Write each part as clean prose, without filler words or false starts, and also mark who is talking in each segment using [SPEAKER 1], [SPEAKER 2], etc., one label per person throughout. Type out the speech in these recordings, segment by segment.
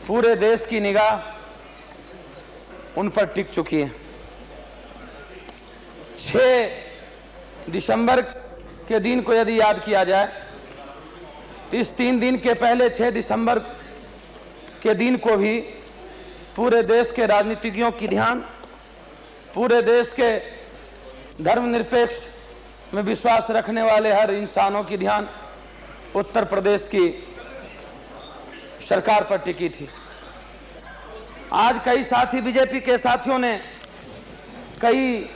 [SPEAKER 1] पूरे देश की निगाह उन पर टिक चुकी है। 6 दिसंबर के दिन को यदि याद किया जाए तो इस 3 दिन के पहले 6 दिसंबर के दिन को भी पूरे देश के राजनीतिज्ञों की ध्यान, पूरे देश के धर्मनिरपेक्ष में विश्वास रखने वाले हर इंसानों की ध्यान उत्तर प्रदेश की सरकार पर टिकी थी। आज कई साथी बीजेपी के साथियों ने कई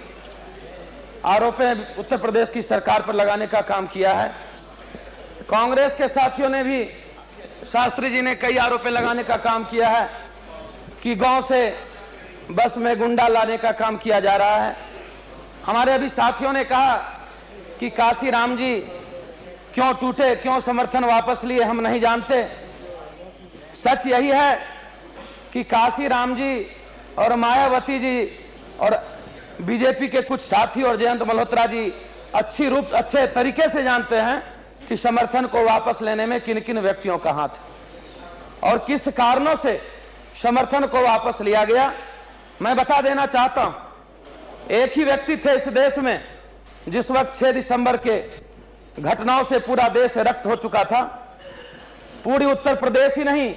[SPEAKER 1] आरोपें उत्तर प्रदेश की सरकार पर लगाने का काम किया है। कांग्रेस के साथियों ने भी, शास्त्री जी ने कई आरोपें लगाने का काम किया है कि गांव से बस में गुंडा लाने का काम किया जा रहा है। हमारे अभी साथियों ने कहा कि काशी राम जी क्यों टूटे, क्यों समर्थन वापस लिए, हम नहीं जानते। सच यही है कि काशी राम जी और मायावती जी और बीजेपी के कुछ साथी और जयंत मल्होत्रा जी अच्छे तरीके से जानते हैं कि समर्थन को वापस लेने में किन किन व्यक्तियों का हाथ है और किस कारणों से समर्थन को वापस लिया गया। मैं बता देना चाहता हूं, एक ही व्यक्ति थे इस देश में जिस वक्त 6 दिसंबर के घटनाओं से पूरा देश रक्त हो चुका था। पूरी उत्तर प्रदेश ही नहीं,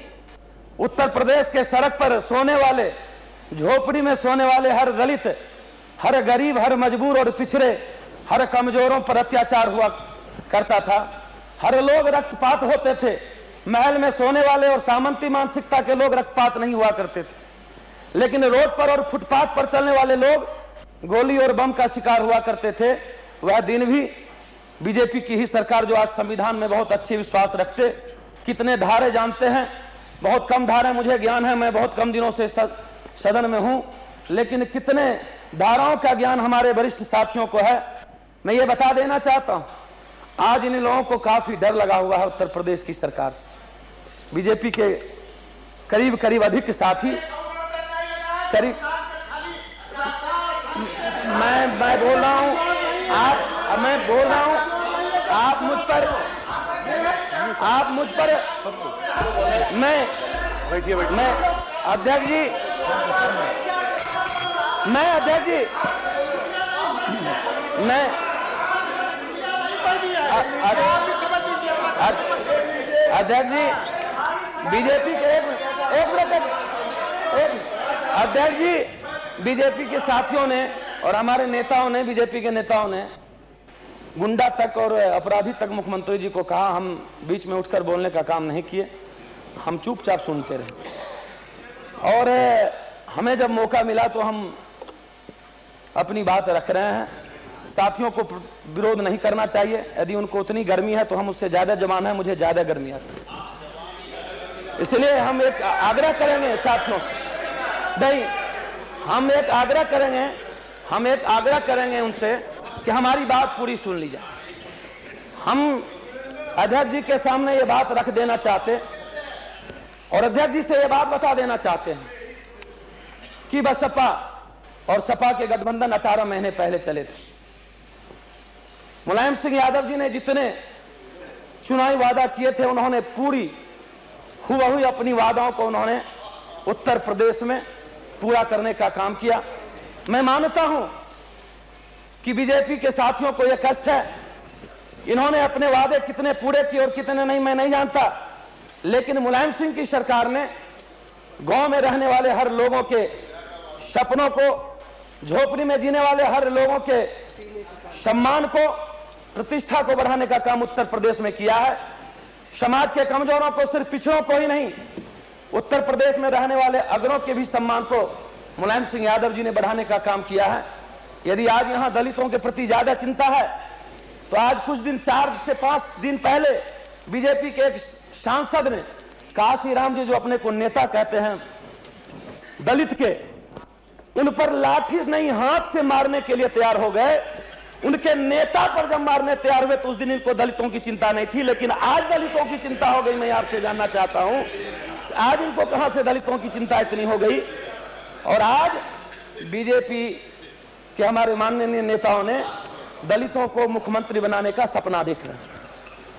[SPEAKER 1] उत्तर प्रदेश के सड़क पर सोने वाले, झोपड़ी में सोने वाले हर दलित, हर गरीब, हर मजबूर और पिछड़े, हर कमजोरों पर अत्याचार हुआ करता था। हर लोग रक्तपात होते थे। महल में सोने वाले और सामंती मानसिकता के लोग रक्तपात नहीं हुआ करते थे, लेकिन रोड पर और फुटपाथ पर चलने वाले लोग गोली और बम का शिकार हुआ करते थे। वह दिन भी बीजेपी की ही सरकार, जो आज संविधान में बहुत अच्छी विश्वास रखते, कितने धारे जानते हैं, बहुत कम धारे मुझे ज्ञान है, मैं बहुत कम दिनों से सदन में हूं, लेकिन कितने धाराओं का ज्ञान हमारे वरिष्ठ साथियों को है। मैं ये बता देना चाहता हूं, आज इन लोगों को काफी डर लगा हुआ है उत्तर प्रदेश की सरकार से। बीजेपी के करीब करीब अधिक साथी करीब, मैं बोल रहा हूं, मैं बोल रहा हूं, आप मुझ पर मैं अध्यक्ष जी, अध्यक्ष जी, बीजेपी के अध्यक्ष जी, बीजेपी के साथियों ने और हमारे नेताओं ने, बीजेपी के नेताओं ने गुंडा तक और अपराधी तक मुख्यमंत्री जी को कहा। हम बीच में उठकर बोलने का काम नहीं किए, हम चुपचाप सुनते रहे और हमें जब मौका मिला तो हम अपनी बात रख रहे हैं। साथियों को विरोध नहीं करना चाहिए। यदि उनको उतनी गर्मी है तो हम उससे ज्यादा जवान है, मुझे ज्यादा गर्मी आती है। इसलिए हम एक आग्रह करेंगे साथियों से, नहीं, हम एक आग्रह करेंगे उनसे कि हमारी बात पूरी सुन ली जाए। हम अध्यक्ष जी के सामने ये बात रख देना चाहते और अध्यक्ष जी से ये बात बता देना चाहते हैं कि बसपा और सपा के गठबंधन 18 महीने पहले चले थे। मुलायम सिंह यादव जी ने जितने चुनावी वादा किए थे, उन्होंने पूरी हुबहू अपनी वादाओं को उन्होंने उत्तर प्रदेश में पूरा करने का काम किया। मैं मानता हूं कि बीजेपी के साथियों को यह कष्ट है, इन्होंने अपने वादे कितने पूरे किए और कितने नहीं मैं नहीं जानता, लेकिन मुलायम सिंह की सरकार ने गांव में रहने वाले हर लोगों के सपनों को, झोपड़ी में जीने वाले हर लोगों के सम्मान को, प्रतिष्ठा को बढ़ाने का काम उत्तर प्रदेश में किया है। समाज के कमजोरों को, सिर्फ पिछड़ों को ही नहीं, उत्तर प्रदेश में रहने वाले अग्रयों के भी सम्मान को मुलायम सिंह यादव जी ने बढ़ाने का काम किया है। यदि आज यहां दलितों के प्रति ज्यादा चिंता है तो आज कुछ दिन, 4 से 5 दिन पहले बीजेपी के एक सांसद ने, काशी राम जी जो अपने को नेता कहते हैं दलित के, उन पर लाठी नहीं हाथ से मारने के लिए तैयार हो गए। उनके नेता पर जब मारने तैयार हुए तो उस दिन इनको दलितों की चिंता नहीं थी, लेकिन आज दलितों की चिंता हो गई। मैं आपसे जानना चाहता हूं आज इनको कहां से दलितों की चिंता इतनी हो गई। और आज बीजेपी के हमारे माननीय नेताओं ने दलितों को मुख्यमंत्री बनाने का सपना देख रहे हैं।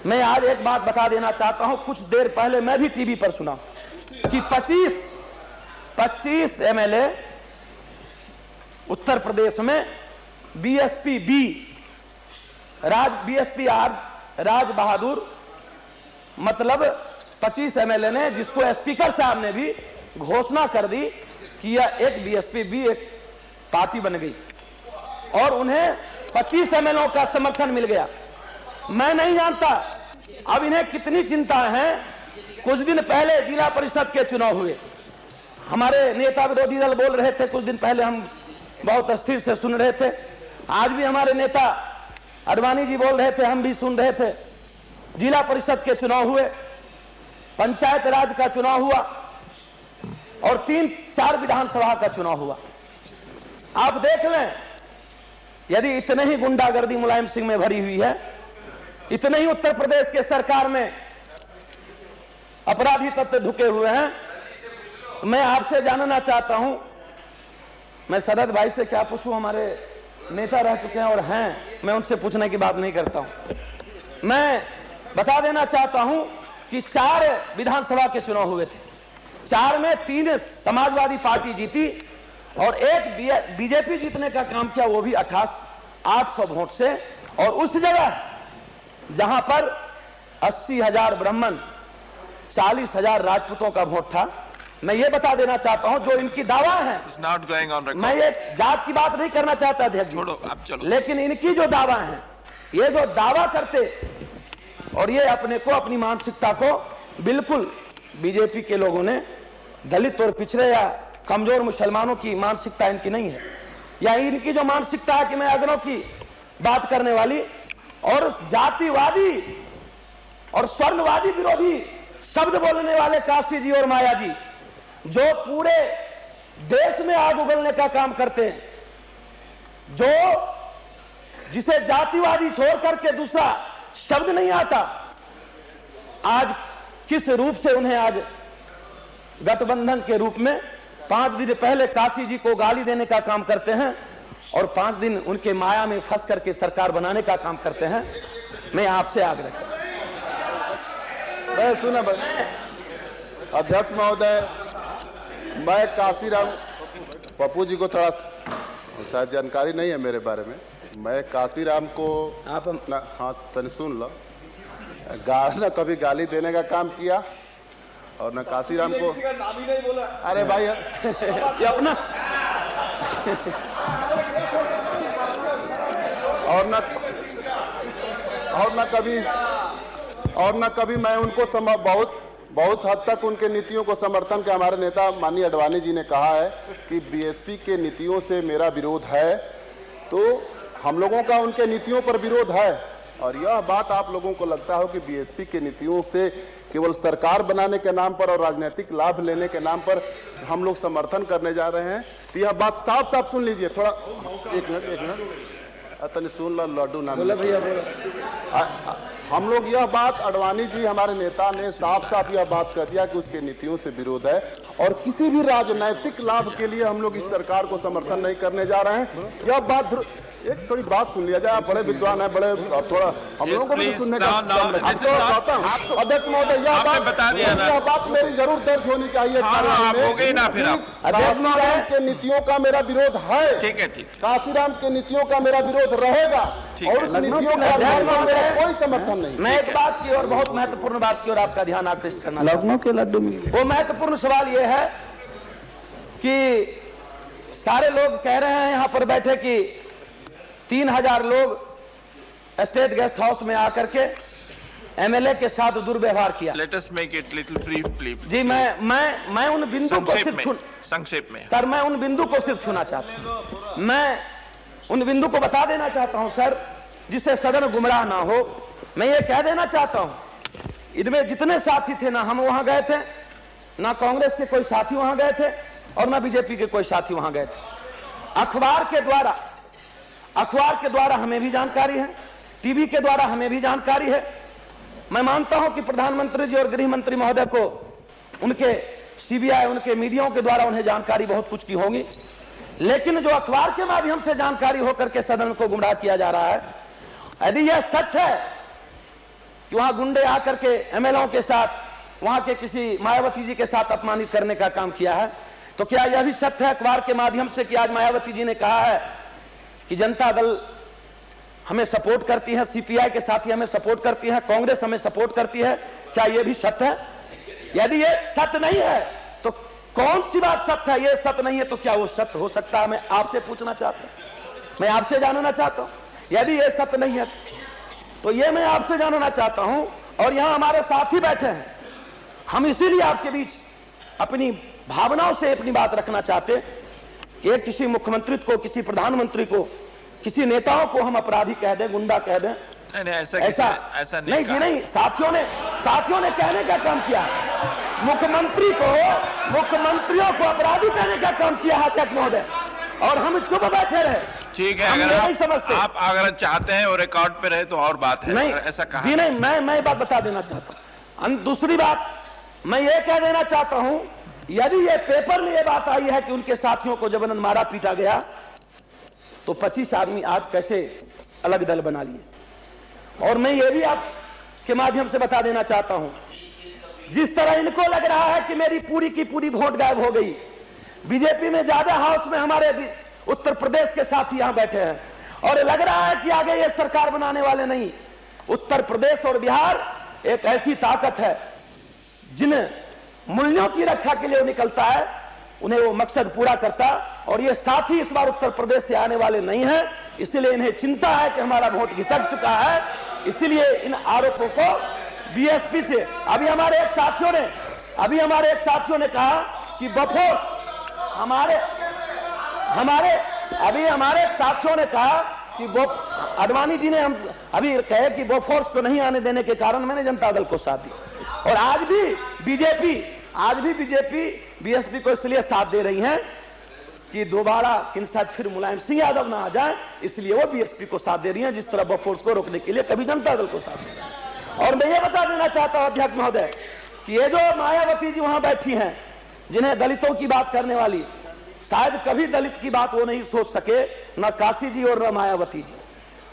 [SPEAKER 1] मैं आज एक बात बता देना चाहता हूं, कुछ देर पहले मैं भी टीवी पर सुना, कि 25 एमएलए उत्तर प्रदेश में BSP B BSP are Raj Bahadur, मतलब 25 एमएलए ने, जिसको स्पीकर साहब ने भी घोषणा कर दी कि यह एक बीएसपी बी एक पार्टी बन गई और उन्हें 25 एमएलए का समर्थन मिल गया। मैं नहीं जानता अब इन्हें कितनी चिंता है। कुछ दिन पहले जिला परिषद के चुनाव हुए, हमारे नेता विरोधी दल बोल रहे थे, कुछ दिन पहले हम बहुत अस्थिर से सुन रहे थे। आज भी हमारे नेता अडवाणी जी बोल रहे थे, हम भी सुन रहे थे। जिला परिषद के चुनाव हुए, पंचायत राज का चुनाव हुआ और 3-4 विधानसभा का चुनाव हुआ। आप देख लें, यदि इतने ही गुंडागर्दी मुलायम सिंह में भरी हुई है, इतने ही उत्तर प्रदेश के सरकार में अपराधी तत्व ढुके हुए हैं, मैं आपसे जानना चाहता हूं, मैं शरद भाई से क्या पूछूं, हमारे नेता रह चुके हैं और हैं, मैं उनसे पूछने की बात नहीं करता हूं। मैं बता देना चाहता हूं कि 4 विधानसभा के चुनाव हुए थे, 4 में 3 समाजवादी पार्टी जीती और एक बीजेपी जीतने का काम किया, वो भी 800 वोट से। और उस जगह जहां पर 80,000 ब्राह्मण, 40,000 राजपूतों का वोट था। मैं ये बता देना चाहता हूं, जो इनकी दावा है, मैं ये जात की बात नहीं करना चाहता अध्यक्ष जी, लेकिन इनकी जो दावा है, ये जो दावा करते और ये अपने को, अपनी मानसिकता को, बिल्कुल बीजेपी के लोगों ने दलित और पिछड़े या कमजोर मुसलमानों की मानसिकता इनकी नहीं है, या इनकी जो मानसिकता है कि मैं अगनों की बात करने वाली और जातिवादी और स्वर्णवादी विरोधी शब्द बोलने वाले काशी जी और माया जी, जो पूरे देश में आग उगलने का काम करते हैं, जिसे जातिवादी छोड़ करके दूसरा शब्द नहीं आता, आज किस रूप से उन्हें आज गठबंधन के रूप में 5 दिन पहले काशी जी को गाली देने का काम करते हैं और 5 दिन उनके माया में फंस करके सरकार बनाने का काम करते हैं। मैं आपसे आग्रह
[SPEAKER 2] सुना अध्यक्ष महोदय, मैं काशीराम पप्पू जी को थोड़ा शायद जानकारी नहीं है मेरे बारे में। मैं काशीराम को
[SPEAKER 1] आप
[SPEAKER 2] हाँ तनि सुन लो, न कभी गाली देने का काम किया और न काशीराम को नाम ही नहीं बोला। अरे भाई ये अपना और न कभी मैं उनको बहुत हद तक उनके नीतियों को समर्थन के हमारे नेता माननीय अडवाणी जी ने कहा है कि बीएसपी के नीतियों से मेरा विरोध है, तो हम लोगों का उनके नीतियों पर विरोध है। और यह बात आप लोगों को लगता हो कि बीएसपी के नीतियों से केवल सरकार बनाने के नाम पर और राजनीतिक लाभ लेने के नाम पर हम लोग समर्थन करने जा रहे हैं, तो यह बात साफ साफ सुन लीजिए। थोड़ा एक मिनट तनि सुन लो, लड्डू नाम हम लोग यह बात अडवाणी जी हमारे नेता ने साफ साफ यह बात कर दिया कि उसके नीतियों से विरोध है और किसी भी राजनीतिक लाभ के लिए हम लोग इस सरकार को समर्थन नहीं करने जा रहे हैं। यह बात एक थोड़ी बात सुन लिया जाए, आप बड़े विद्वान है, बड़े थोड़ा हम लोगों को भी सुनने का अध्यक्ष महोदय, यह बात मेरी जरूर दर्ज होनी चाहिए। काशीराम के नीतियों का मेरा विरोध है,
[SPEAKER 3] ठीक है, ठीक,
[SPEAKER 2] काशीराम के नीतियों का मेरा विरोध रहेगा और उस नीतियों का मेरा कोई समर्थन नहीं।
[SPEAKER 1] मैं एक बात की और बहुत महत्वपूर्ण बात की और आपका ध्यान आकृष्ट करना, लखनऊ के लड्डू में वो महत्वपूर्ण सवाल ये है कि सारे लोग कह रहे हैं यहाँ पर बैठे कि 3000 लोग स्टेट गेस्ट हाउस में आकर के एमएलए के साथ दुर्व्यवहार किया।
[SPEAKER 3] Let us make it little brief, please.
[SPEAKER 1] जी मैं उन बिंदु को सिर्फ
[SPEAKER 3] संक्षेप में
[SPEAKER 1] सर, मैं उन बिंदु को सिर्फ छूना चाहता हूं। मैं उन बिंदु को बता देना चाहता हूं सर, जिससे सदन गुमराह ना हो। मैं ये कह देना चाहता हूं, इनमें जितने साथी थे, ना हम वहां गए थे, ना कांग्रेस के कोई साथी वहां गए थे और ना बीजेपी के कोई साथी वहां गए थे। अखबार के द्वारा हमें भी जानकारी है, टीवी के द्वारा हमें भी जानकारी है। मैं मानता हूं कि प्रधानमंत्री जी और गृह मंत्री महोदय को उनके सीबीआई, उनके मीडिया के द्वारा उन्हें जानकारी बहुत कुछ की होगी, लेकिन जो अखबार के माध्यम से जानकारी होकर के सदन को गुमराह किया जा रहा है, यदि यह सच है कि वहां गुंडे आकर के एमएलओ के साथ वहां के किसी मायावती जी के साथ अपमानित करने का काम किया है। तो क्या यह भी सत्य है अखबार के माध्यम से कि आज मायावती जी ने कहा है कि जनता दल हमें सपोर्ट करती है, सीपीआई के साथी हमें सपोर्ट करती है, कांग्रेस हमें सपोर्ट करती है? क्या यह भी सत्य है? यदि ये सत्य नहीं है तो कौन सी बात सत्य है? ये सत्य नहीं है तो क्या वो सत्य हो सकता है? मैं आपसे पूछना चाहता हूं, मैं आपसे जानना चाहता हूं। यदि ये सत्य नहीं है तो ये मैं आपसे जानना चाहता हूं। और यहां हमारे साथी बैठे हैं, हम इसीलिए आपके बीच अपनी भावनाओं से अपनी बात रखना चाहते कि किसी मुख्यमंत्री को, किसी प्रधानमंत्री को, किसी नेताओं को हम अपराधी कह दें, गुंडा कह दें।
[SPEAKER 3] नहीं, ऐसा
[SPEAKER 1] नहीं जी, नहीं। साथियों ने कहने का काम किया, मुख्यमंत्रियों को अपराधी कहने का काम किया है अध्यक्ष महोदय, और हम चुप बैठे रहे।
[SPEAKER 3] ठीक है, अगर आप अगर चाहते हैं वो रिकॉर्ड पे रहे तो और बात है।
[SPEAKER 1] नहीं,
[SPEAKER 3] ऐसा कहा
[SPEAKER 1] जी नहीं, मैं बात बता देना चाहता हूं। दूसरी बात मैं ये कह देना चाहता हूं, यदि ये पेपर में ये बात आई है कि उनके साथियों को जबरन मारा पीटा गया, तो 25 आदमी आज कैसे अलग दल बना लिए? और मैं ये भी आपके माध्यम से बता देना चाहता हूं, जिस तरह इनको लग रहा है कि मेरी पूरी की पूरी वोट गायब हो गई, बीजेपी में ज्यादा हाउस में हमारे उत्तर प्रदेश के साथी यहां बैठे हैं, और लग रहा है कि आगे ये सरकार बनाने वाले नहीं। उत्तर प्रदेश और बिहार एक ऐसी ताकत है जिन मूल्यों की रक्षा के लिए वो निकलता है, उन्हें वो मकसद पूरा करता, और ये साथी इस बार उत्तर प्रदेश से आने वाले नहीं है, इसलिए इन्हें चिंता है कि हमारा वोट घिसक चुका है। इसलिए इन आरोपों को बीएसपी से अभी हमारे एक साथियों ने कहा कि बफोर्स हमारे साथियों ने कहा कि वो अडवाणी जी ने हम अभी कहे कि बोफोर्स को नहीं आने देने के कारण मैंने जनता दल को साथ दिया। और आज भी बीजेपी बीएसपी को इसलिए साथ दे रही है कि दोबारा किन साथ फिर मुलायम सिंह यादव ना आ जाए, इसलिए वो बीएसपी को साथ दे रही है, जिस तरह बोफोर्स को रोकने के लिए कभी जनता दल को साथ दे रही है। और मैं ये बता देना चाहता हूं अध्यक्ष महोदय कि ये जो मायावती जी वहां बैठी हैं, जिन्हें दलितों की बात करने वाली, शायद कभी दलित की बात वो नहीं सोच सके, न काशी जी और न मायावती जी।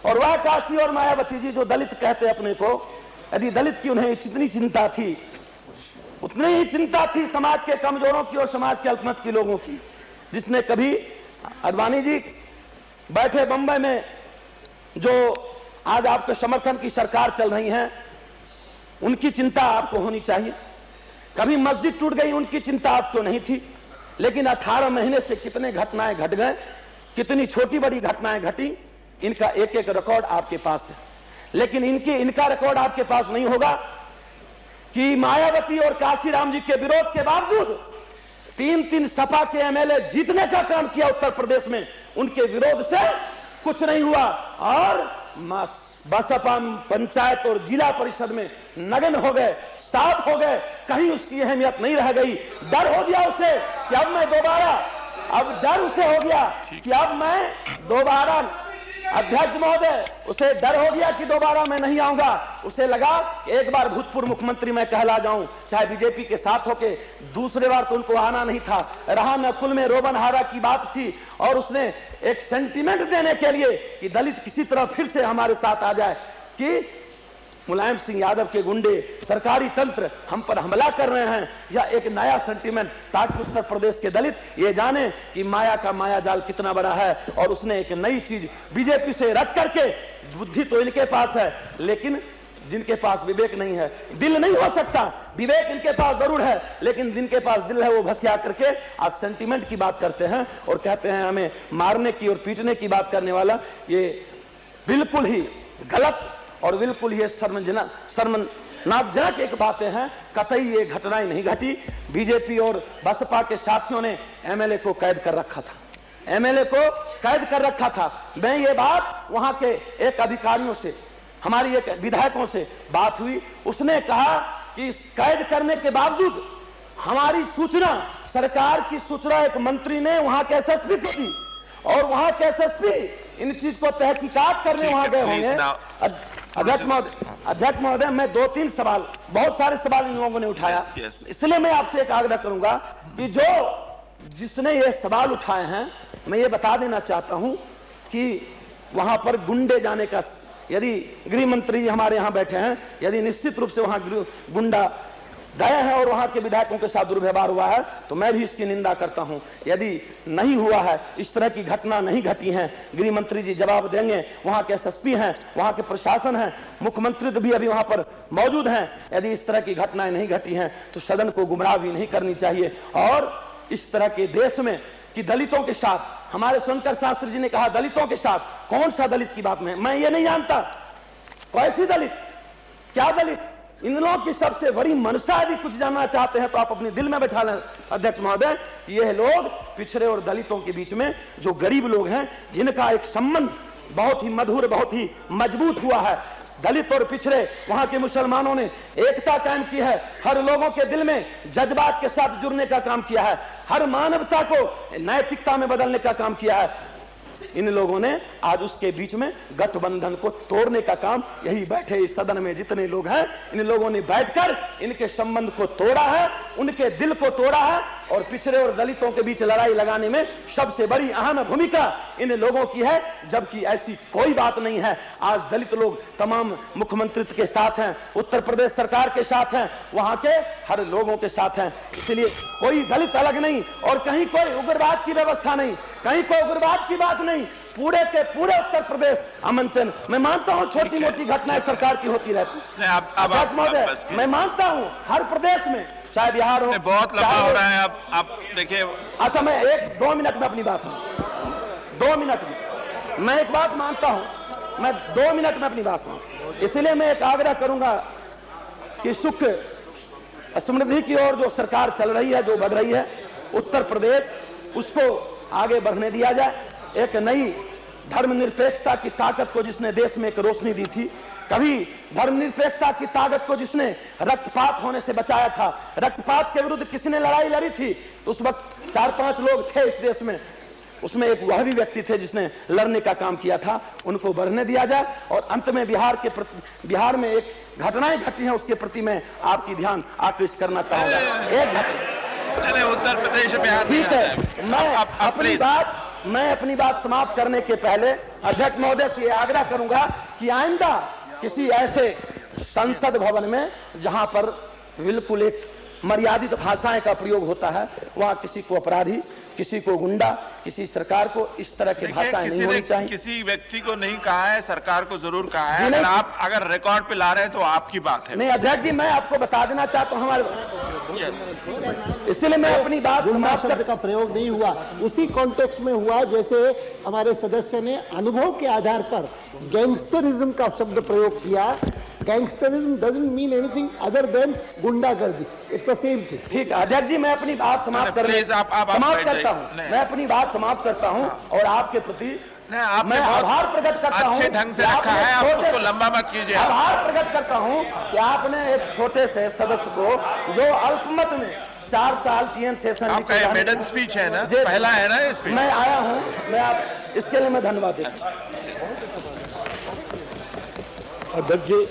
[SPEAKER 1] और वह काशी और मायावती जी जो दलित कहते अपने को, यदि दलित की उन्हें जितनी चिंता थी उतनी ही चिंता थी समाज के कमजोरों की और समाज के अल्पमत के लोगों की, जिसने कभी अडवाणी जी बैठे बंबई में, जो आज आपके समर्थन की सरकार चल रही है, उनकी चिंता आपको होनी चाहिए। कभी मस्जिद टूट गई, उनकी चिंता आपको नहीं थी, लेकिन 18 महीने से कितने घटनाएं घट गए, कितनी छोटी बड़ी घटनाएं घटी, इनका एक एक रिकॉर्ड आपके पास है। लेकिन इनका रिकॉर्ड आपके पास नहीं होगा कि मायावती और काशीराम जी के विरोध के बावजूद 3 सपा के एमएलए जीतने का काम किया उत्तर प्रदेश में, उनके विरोध से कुछ नहीं हुआ, और बसपा पंचायत और जिला परिषद में नग्न हो गए, साफ हो गए, कहीं उसकी अहमियत नहीं रह गई। डर हो गया उसे कि अब मैं दोबारा अध्यक्ष महोदय, उसे डर हो गया कि दोबारा मैं नहीं आऊंगा। उसे लगा कि एक बार भूतपूर्व मुख्यमंत्री मैं कहला जाऊं, चाहे बीजेपी के साथ होके, दूसरे बार तो उनको आना नहीं था, रहा नकुल में रोबन हारा की बात थी, और उसने एक सेंटीमेंट देने के लिए कि दलित किसी तरह फिर से हमारे साथ आ जाए, कि मुलायम सिंह यादव के गुंडे, सरकारी तंत्र हम पर हमला कर रहे हैं, या एक नया सेंटीमेंट, ताकि उत्तर प्रदेश के दलित ये जाने कि माया का माया जाल कितना बड़ा है। और उसने एक नई चीज बीजेपी से रच करके, बुद्धि तो इनके पास है, लेकिन जिनके पास विवेक नहीं है, दिल नहीं हो सकता, विवेक इनके पास जरूर है, लेकिन जिनके पास दिल है वो भसिया करके आज सेंटीमेंट की बात करते हैं और कहते हैं हमें मारने की और पीटने की बात करने वाला। ये बिल्कुल ही गलत और बिल्कुल ये शर्मनाकजनक एक बातें हैं। कतई ये घटनाएं नहीं घटी। बीजेपी और बसपा के साथियों ने एमएलए को कैद कर रखा था, मैं ये बात वहां के एक अधिकारियों से, हमारी एक विधायकों से बात हुई, उसने कहा कि इस कैद करने के बावजूद हमारी सूचना, सरकार की सूचना एक मंत्री ने वहां के एसएसपी को दी, और वहां के एसएसपी इन चीज को तहकीकात करने वहां गए होंगे। अध्यक्ष महोदय, मैं 2-3 सवाल, बहुत सारे सवाल इन लोगों ने उठाया, इसलिए मैं आपसे एक आग्रह करूंगा कि जिसने ये सवाल उठाए हैं, मैं ये बता देना चाहता हूं कि वहां पर गुंडे जाने का, यदि गृह मंत्री हमारे यहां बैठे हैं, यदि निश्चित रूप से वहां गुंडा गए हैं और वहां के विधायकों के साथ दुर्व्यवहार हुआ है, तो मैं भी इसकी निंदा करता हूं। यदि नहीं हुआ है, इस तरह की घटना नहीं घटी है, गृह मंत्री जी जवाब देंगे, वहां के एसएसपी हैं, वहां के प्रशासन है, मुख्यमंत्री भी अभी वहां पर मौजूद हैं। यदि इस तरह की घटनाएं नहीं घटी हैं तो सदन को गुमराह भी नहीं करनी चाहिए। और इस तरह के देश में कि दलितों के साथ, हमारे शंकर शास्त्री जी ने कहा दलितों के साथ, कौन सा दलित की बात में, मैं ये नहीं जानता कैसी दलित, क्या दलित, इन लोगों की सबसे बड़ी मनसा यदि कुछ जानना चाहते हैं तो आप अपने दिल में बैठा लें अध्यक्ष महोदय, ये लोग पिछड़े और दलितों के बीच में जो गरीब लोग हैं, जिनका एक संबंध बहुत ही मधुर, बहुत ही मजबूत हुआ है, दलित और पिछड़े, वहां के मुसलमानों ने एकता कायम की है, हर लोगों के दिल में जज्बात के साथ जुड़ने का काम किया है, हर मानवता को नैतिकता में बदलने का काम किया है। इन लोगों ने आज उसके बीच में गठबंधन को तोड़ने का काम, यही बैठे इस सदन में जितने लोग हैं, इन लोगों ने बैठकर इनके संबंध को तोड़ा है, उनके दिल को तोड़ा है, और पिछड़े और दलितों के बीच लड़ाई लगाने में सबसे बड़ी अहम भूमिका इन लोगों की है, जबकि ऐसी कोई बात नहीं है। आज दलित लोग तमाम मुख्यमंत्री के साथ हैं, उत्तर प्रदेश सरकार के साथ हैं, वहां के हर लोगों के साथ हैं, इसलिए कोई दलित अलग नहीं और कहीं कोई उग्रवाद की व्यवस्था नहीं, कहीं कोई उग्रवाद की बात नहीं। पूरे के पूरे उत्तर प्रदेश अमन चैन, मैं मानता हूं छोटी मोटी घटनाएं सरकार की होती रहती है, मैं मानता हूं हर प्रदेश में, चाहे बिहार हो,
[SPEAKER 3] बहुत लंबा हो रहा है। आप देखिए,
[SPEAKER 1] अच्छा मैं 1-2 मिनट में अपनी बात सुन, 2 मिनट में मैं एक बात मानता हूं, मैं 2 मिनट में अपनी बात सुन, इसलिए मैं एक आग्रह करूंगा कि सुख समृद्धि की ओर जो सरकार चल रही है, जो बढ़ रही है उत्तर प्रदेश, उसको आगे बढ़ने दिया जाए। एक नई धर्मनिरपेक्षता की ताकत को जिसने देश में एक रोशनी दी थी, कभी धर्मनिरपेक्षता की ताकत को जिसने रक्तपात होने से बचाया था, रक्तपात के विरुद्ध किसने लड़ाई लड़ी थी, तो उस वक्त 4-5 लोग थे इस देश में, उसमें एक वह भी व्यक्ति थे जिसने लड़ने का काम किया था, उनको बढ़ने दिया जाए। और अंत में बिहार में एक घटनाएं घटी है, उसके प्रति मैं आपकी ध्यान आकृष्ट करना चाहूंगा। एक घटना
[SPEAKER 3] उत्तर प्रदेश बिहार,
[SPEAKER 1] ठीक है, मैं अपनी बात समाप्त करने के पहले अध्यक्ष महोदय से आग्रह करूंगा कि आइंदा किसी ऐसे संसद भवन में जहां पर बिल्कुल एक मर्यादित भाषाएं का प्रयोग होता है, वहां किसी को अपराधी, किसी को गुंडा, किसी सरकार को इस तरह की भाषाएं नहीं होनी चाहिए।
[SPEAKER 3] किसी व्यक्ति को नहीं कहा है, सरकार को जरूर कहा है। अगर आप अगर रिकॉर्ड पे ला रहे हैं तो आपकी बात है।
[SPEAKER 1] नहीं अध्यक्ष जी, मैं आपको बता देना चाहता हूँ हमारे, इसलिए मैं अपनी बात
[SPEAKER 4] गुंडा शब्द का प्रयोग नहीं हुआ, उसी कॉन्टेक्स्ट में हुआ जैसे हमारे सदस्य ने अनुभव के आधार पर गैंगस्टरिज्म का शब्द प्रयोग किया। Gangsterism doesn't mean anything other than गुंडागर्दी, इट्स द सेम थिंग।
[SPEAKER 1] ठीक है अध्यक्ष जी, मैं अपनी बात समाप्त करता हूँ, मैं अपनी बात समाप्त करता हूँ और आपके प्रति मैं आभार प्रकट करता हूँ,
[SPEAKER 3] अच्छे ढंग से रखा है, आप उसको लंबा मत कीजिए।
[SPEAKER 1] आभार प्रकट करता हूँ कि आपने एक छोटे से सदस्य को जो अल्पमत में 4 साल TN सेशन,
[SPEAKER 3] आपका मेडन स्पीच है ना, पहला है ना इस पे,
[SPEAKER 1] मैं आया हूँ, मैं आप इसके लिए मैं धन्यवाद देता हूँ।
[SPEAKER 4] अध्यक्ष जी